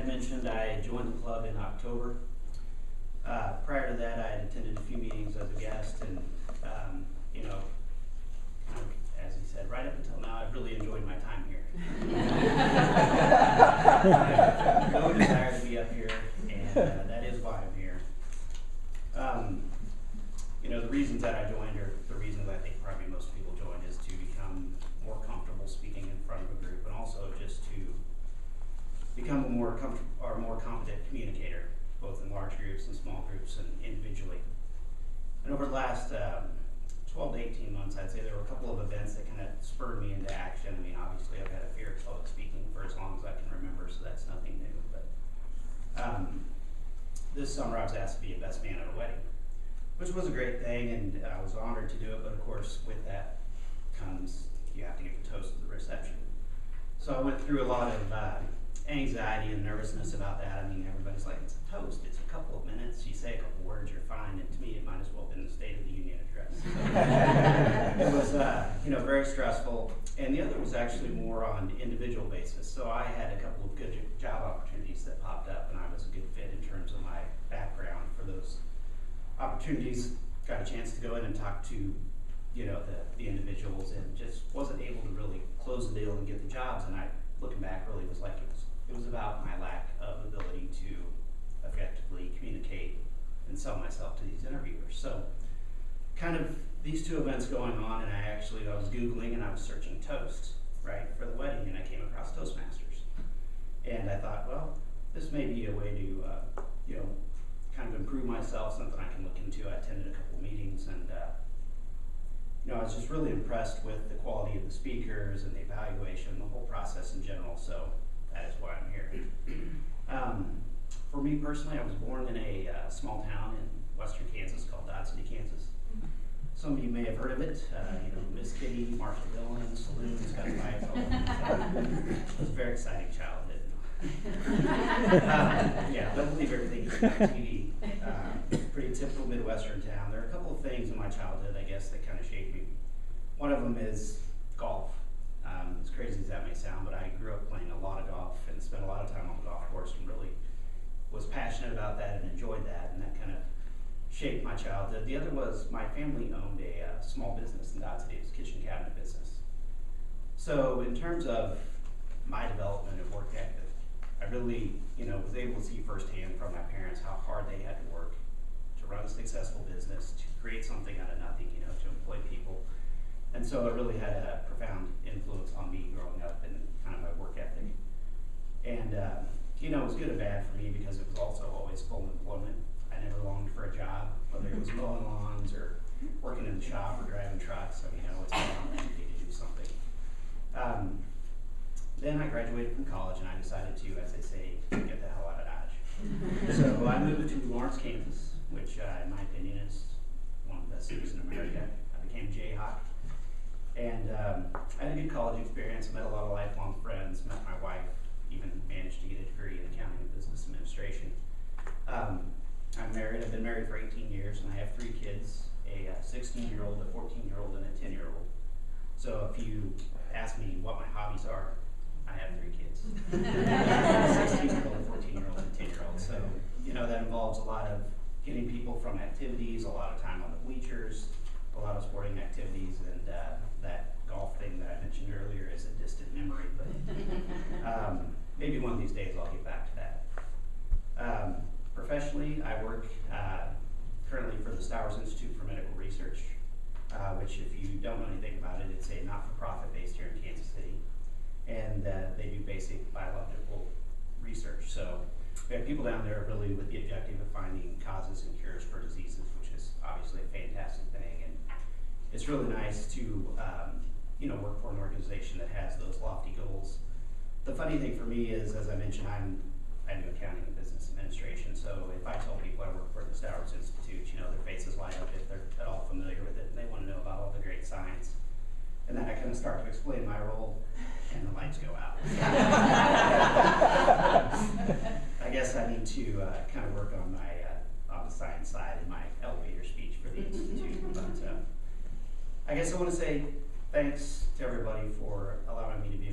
mentioned, I joined the club in October. Prior to that, I had attended a few meetings as a guest, and you know, kind of, as he said, right up until now, I've really enjoyed my time here. I have no desire to be up here, and that is why I'm here. You know, the reasons that I joined, or the reasons I think probably most people join, is to become more comfortable speaking in front of a group, and also just to become a more competent communicator, both in large groups and small groups and individually. And over the last 12 to 18 months, I'd say there were a couple of events that kind of spurred me into action. I mean, obviously I've had a fear of public speaking for as long as I can remember, so that's nothing new. But this summer I was asked to be a best man at a wedding, which was a great thing, and I was honored to do it, but of course with that comes, you have to give the toast at the reception. So I went through a lot of anxiety and nervousness about that. I mean, everybody's like, it's a toast, it's a couple of minutes, you say a couple words, you're fine, and to me it might as well have been the State of the Union address. So, it was you know, very stressful, and the other was actually more on an individual basis. So I had a couple of good job opportunities that popped up, and I was a good fit in terms of my background for those opportunities. Got a chance to go in and talk to, you know, the individuals, and just wasn't able to really close the deal and get the jobs. And I, looking back, really was like it was about my lack of ability to effectively communicate and sell myself to these interviewers. So kind of these two events going on, and I was Googling and I was searching toast, right, for the wedding, and I came across Toastmasters. And I thought, well, this may be a way to, you know, kind of improve myself, something I can look into. I attended a couple of meetings, and you know, I was just really impressed with the quality of the speakers and the evaluation, the whole process in general. So that is why I'm here. For me personally, I was born in a small town in western Kansas called Dodge City, Kansas. Some of you may have heard of it. You know, Miss Kitty, Marshall Dillon, saloons, gunfights, all of that. It was a very exciting childhood. Yeah, don't believe everything you see on TV. Pretty typical Midwestern town. There are a couple of things in my childhood, I guess, that kind of shaped me. One of them is golf. As crazy as that may sound, but I grew up playing a lot of golf and spent a lot of time on the golf course, and really was passionate about that and enjoyed that, and that kind of shaped my childhood. The other was my family owned a small business in Dodge City. It was a kitchen cabinet business. So in terms of my development and work ethic, I really, you know, was able to see firsthand from my parents how hard they had to work to run a successful business, to create something out of nothing, you know, to employ people. And so it really had a profound influence on me growing up and kind of my work ethic. And, you know, it was good and bad for me because it was also always full employment. I never longed for a job, whether it was mowing lawns or working in the shop or driving trucks. I mean, I always had an opportunity to do something. Then I graduated from college, and I decided to, as they say, get the hell out of Dodge. So I moved to Lawrence, Kansas, which in my opinion is one of the best cities in America. I became Jayhawk. And I had a good college experience, met a lot of lifelong friends, met my wife, even managed to get a degree in accounting and business administration. I'm married. I've been married for 18 years, and I have 3 kids, a 16-year-old, a 14-year-old, and a 10-year-old. So if you ask me what my hobbies are, I have 3 kids. 16-year-old, a 14-year-old, and a 10-year-old. So, you know, that involves a lot of getting people from activities, a lot of time on the bleachers, a lot of sporting activities, and that golf thing that I mentioned earlier is a distant memory, but maybe one of these days I'll get back to that. Professionally, I work currently for the Stowers Institute for Medical Research, which, if you don't know anything about it, it's a not-for-profit based here in Kansas City, and they do basic biological research. So we have people down there really with the objective of finding causes and cures for diseases, which is obviously a fantastic thing. And it's really nice to you know, work for an organization that has those lofty goals. The funny thing for me is, as I mentioned, I do accounting and business administration. So if I tell people I work for the Stowers Institute, you know, their faces light up if they're at all familiar with it, and they want to know about all the great science. And then I kind of start to explain my role, and the lights go out. I guess I need to kind of work on my on the science side in my elevator speech for the institute. But I guess I want to say thanks to everybody for allowing me to be